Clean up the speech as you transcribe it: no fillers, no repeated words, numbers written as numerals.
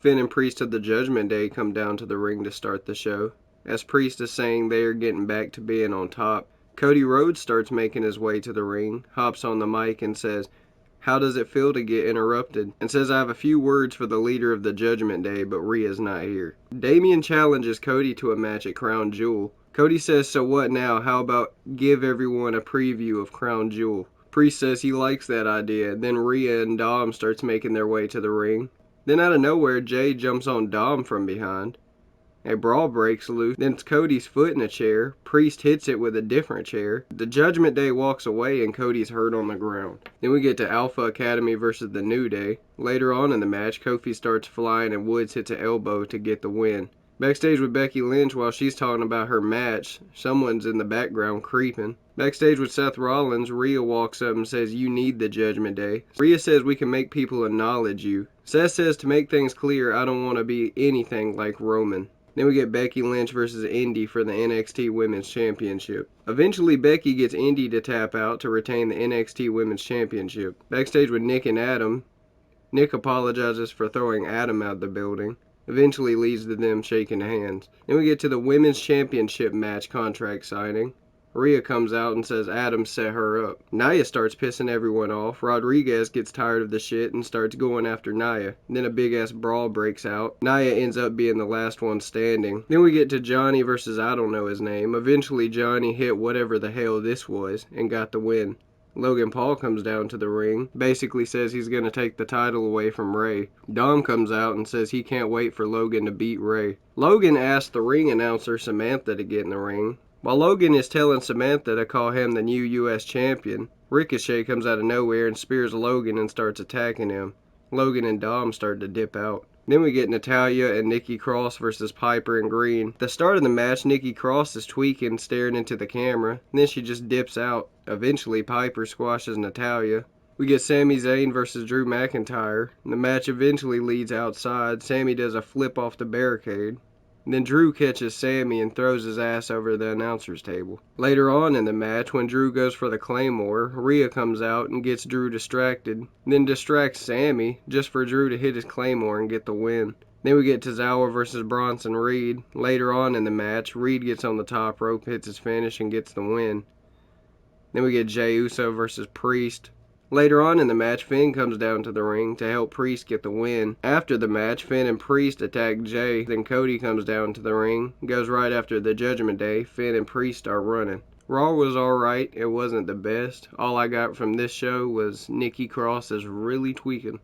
Finn and Priest of the Judgment Day come down to the ring to start the show. As Priest is saying they are getting back to being on top, Cody Rhodes starts making his way to the ring, hops on the mic and says, "How does it feel to get interrupted?" and says, "I have a few words for the leader of the Judgment Day, but Rhea's not here." Damian challenges Cody to a match at Crown Jewel. Cody says, "So what now? How about give everyone a preview of Crown Jewel?" Priest says he likes that idea. Then Rhea and Dom starts making their way to the ring. Then out of nowhere, Jay jumps on Dom from behind. A brawl breaks loose, then it's Cody's foot in a chair. Priest hits it with a different chair. The Judgment Day walks away and Cody's hurt on the ground. Then we get to Alpha Academy versus the New Day. Later on in the match, Kofi starts flying and Woods hits an elbow to get the win. Backstage with Becky Lynch, while she's talking about her match, someone's in the background creeping. Backstage with Seth Rollins, Rhea walks up and says, "You need the Judgment Day." Rhea says, "We can make people acknowledge you." Seth says, "To make things clear, I don't want to be anything like Roman." Then we get Becky Lynch versus Indy for the NXT Women's Championship. Eventually, Becky gets Indy to tap out to retain the NXT Women's Championship. Backstage with Nick and Adam, Nick apologizes for throwing Adam out of the building. Eventually leads to them shaking hands. Then we get to the Women's Championship match contract signing. Rhea comes out and says Adam set her up. Nia starts pissing everyone off. Rodriguez gets tired of the shit and starts going after Nia. Then a big ass brawl breaks out. Nia ends up being the last one standing. Then we get to Johnny versus I don't know his name. Eventually Johnny hit whatever the hell this was and got the win. Logan Paul comes down to the ring, basically says he's going to take the title away from Ray. Dom comes out and says he can't wait for Logan to beat Ray. Logan asks the ring announcer Samantha to get in the ring. While Logan is telling Samantha to call him the new U.S. champion, Ricochet comes out of nowhere and spears Logan and starts attacking him. Logan and Dom start to dip out. Then we get Natalya and Nikki Cross versus Piper and Green. At the start of the match, Nikki Cross is tweaking, staring into the camera. Then she just dips out. Eventually, Piper squashes Natalya. We get Sami Zayn versus Drew McIntyre. The match eventually leads outside. Sami does a flip off the barricade. Then Drew catches Sami and throws his ass over the announcer's table. Later on in the match, when Drew goes for the Claymore, Rhea comes out and gets Drew distracted, then distracts Sami just for Drew to hit his Claymore and get the win. Then we get Tozawa versus Bronson Reed. Later on in the match, Reed gets on the top rope, hits his finish, and gets the win. Then we get Jey Uso versus Priest. Later on in the match, Finn comes down to the ring to help Priest get the win. After the match, Finn and Priest attack Jey. Then Cody comes down to the ring, goes right after the Judgment Day. Finn and Priest start running. Raw was alright, it wasn't the best. All I got from this show was Nikki Cross is really tweaking.